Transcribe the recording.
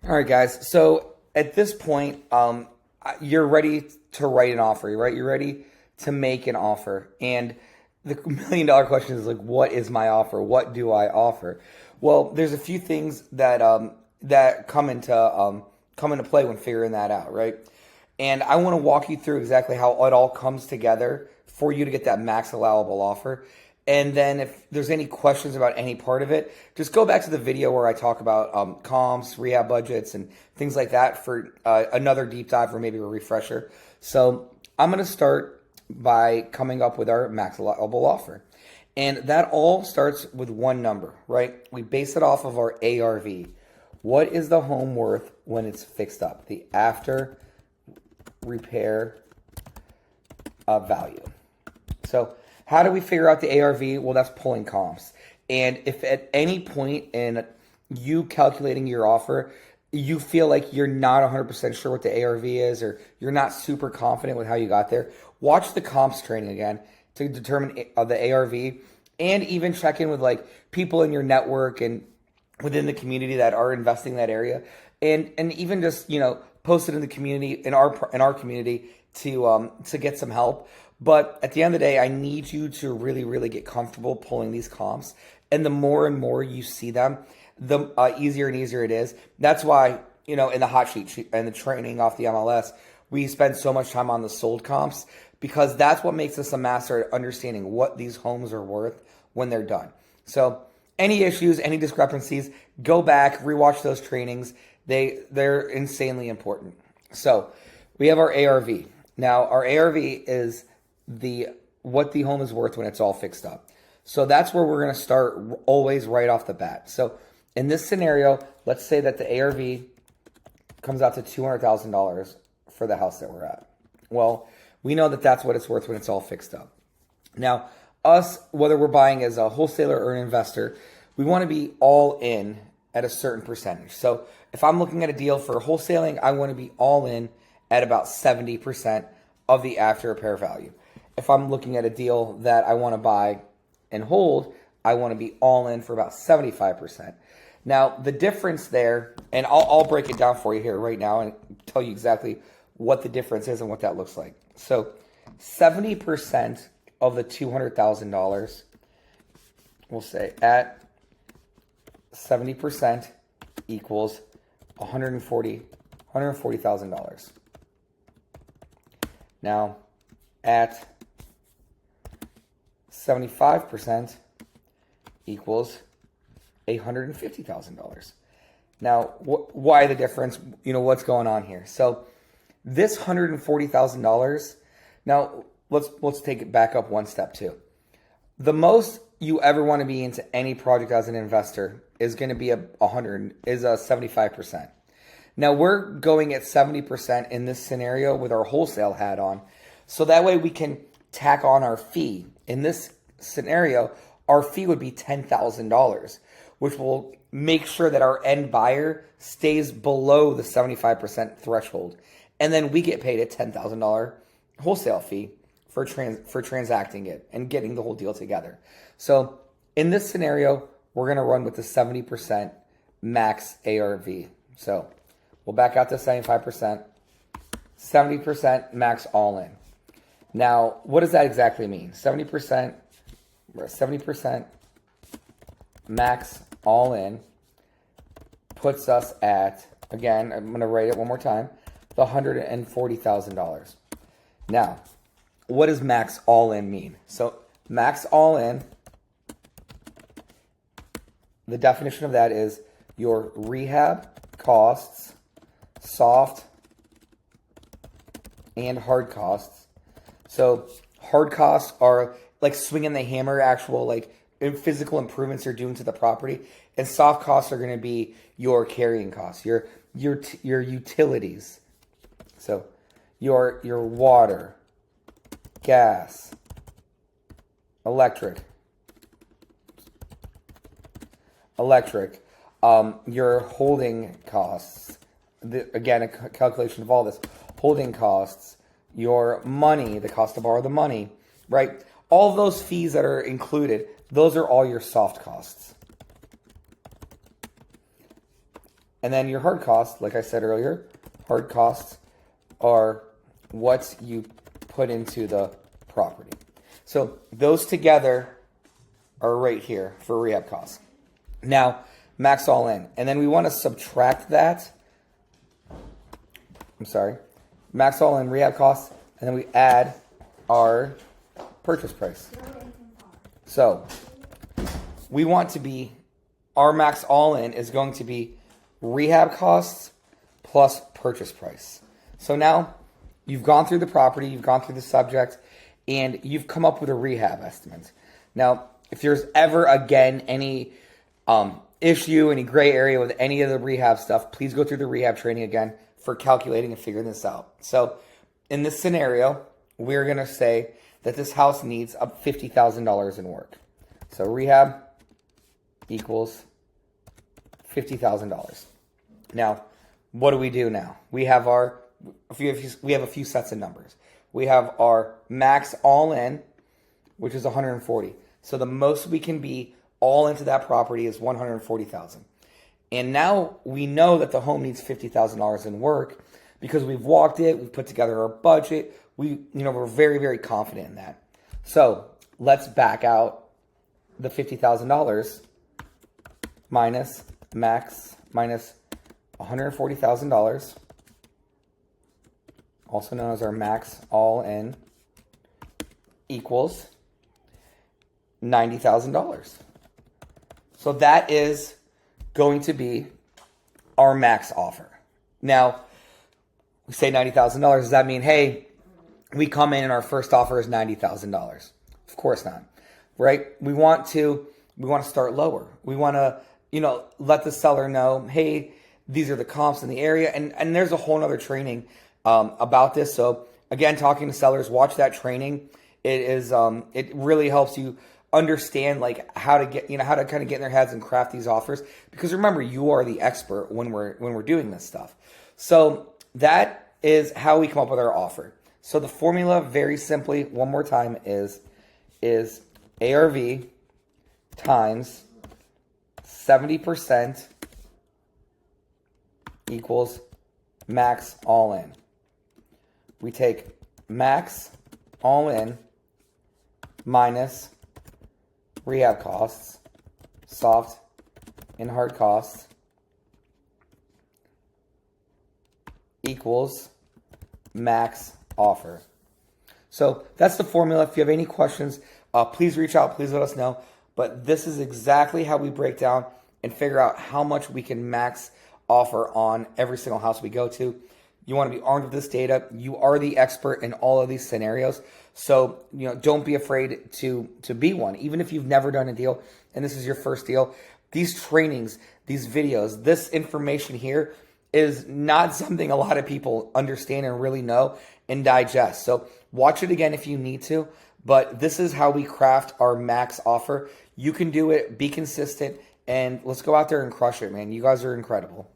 All right, guys. So at this point, you're ready to write an offer, right? You're ready to make an offer. And the $1 million question is like, what is my offer? What do I offer? Well, there's a few things that that come into play when figuring that out, right? And I want to walk you through exactly how it all comes together for you to get that max allowable offer. And then if there's any questions about any part of it, just go back to the video where I talk about comps, rehab budgets, and things like that for another deep dive or maybe a refresher. So I'm going to start by coming up with our max allowable offer. And that all starts with one number, right? We base it off of our ARV. What is the home worth when it's fixed up? The after repair value. So how do we figure out the ARV? Well, that's pulling comps. And if at any point in you calculating your offer, you feel like you're not 100% sure what the ARV is, or you're not super confident with how you got there, watch the comps training again to determine the ARV, and even check in with like people in your network and within the community that are investing in that area, and even just post it in the community, in our community, to get some help. But at the end of the day, I need you to really, really get comfortable pulling these comps. And the more and more you see them, the easier and easier it is. That's why, in the hot sheet and the training off the MLS, we spend so much time on the sold comps, because that's what makes us a master at understanding what these homes are worth when they're done. So any issues, any discrepancies, go back, rewatch those trainings. They're insanely important. So we have our ARV. Now, our ARV is what the home is worth when it's all fixed up. So that's where we're going to start always right off the bat. So in this scenario, let's say that the ARV comes out to $200,000 for the house that we're at. Well, we know that that's what it's worth when it's all fixed up. Now, us, whether we're buying as a wholesaler or an investor, we want to be all in at a certain percentage. So if I'm looking at a deal for wholesaling, I want to be all in at about 70% of the after repair value. If I'm looking at a deal that I want to buy and hold, I want to be all in for about 75%. Now, the difference there, and I'll break it down for you here right now and tell you exactly what the difference is and what that looks like. So 70% of the $200,000, we'll say at 70% equals $140,000. Now, at 75% equals $150,000. Now, why the difference? What's going on here? So this $140,000. Now, let's take it back up one step too. The most you ever want to be into any project as an investor is going to be a 75%. Now we're going at 70% in this scenario with our wholesale hat on. So that way we can tack on our fee. In this scenario, our fee would be $10,000, which will make sure that our end buyer stays below the 75% threshold. And then we get paid a $10,000 wholesale fee for transacting it and getting the whole deal together. So in this scenario, we're going to run with the 70% max ARV. So we'll back out to 75%, 70% max all in. Now, what does that exactly mean? 70% max all in puts us at, again, I'm going to write it one more time, the $140,000. Now, what does max all in mean? So max all in, the definition of that is your rehab costs, soft and hard costs. So hard costs are like swinging the hammer, actual like physical improvements you're doing to the property, and soft costs are going to be your carrying costs, your utilities. So your water, gas, electric, your holding costs. Again, a calculation of all this. Holding costs, your money, the cost to borrow the money, right? All of those fees that are included, those are all your soft costs. And then your hard costs, like I said earlier, hard costs are what you put into the property. So those together are right here for rehab costs. Now, max all in. And then we want to subtract that. Max all in rehab costs. And then we add our purchase price. So we want to be, our max all in is going to be rehab costs plus purchase price. So now you've gone through the property, you've gone through the subject, and you've come up with a rehab estimate. Now, if there's ever again any issue, any gray area with any of the rehab stuff, please go through the rehab training again for calculating and figuring this out. So in this scenario, we're going to say that this house needs up $50,000 in work. So rehab equals $50,000. Now, what do we do now? We have a few sets of numbers. We have our max all in, which is 140. So the most we can be all into that property is 140,000. And now we know that the home needs $50,000 in work because we've walked it, we've put together our budget. We're very, very confident in that. So let's back out the $50,000 minus max minus $140,000, also known as our max all in, equals $90,000. So that is going to be our max offer. Now, we say $90,000. Does that mean, hey, we come in and our first offer is $90,000? Of course not, right? We want to start lower. We want to, let the seller know, hey, these are the comps in the area. And there's a whole other training about this. So again, talking to sellers, watch that training. It really helps you understand like how to kind of get in their heads and craft these offers. Because remember, you are the expert when we're doing this stuff. So that is how we come up with our offer. So the formula, very simply, one more time, is ARV times 70% equals max all in. We take max all in minus rehab costs, soft and hard costs, equals max offer. So that's the formula. If you have any questions, please reach out. Please let us know. But this is exactly how we break down and figure out how much we can max offer on every single house we go to. You want to be armed with this data. You are the expert in all of these scenarios. So, don't be afraid to be one. Even if you've never done a deal and this is your first deal, these trainings, these videos, this information here is not something a lot of people understand and really know and digest. So watch it again if you need to, but this is how we craft our max offer. You can do it, be consistent, and let's go out there and crush it, man. You guys are incredible.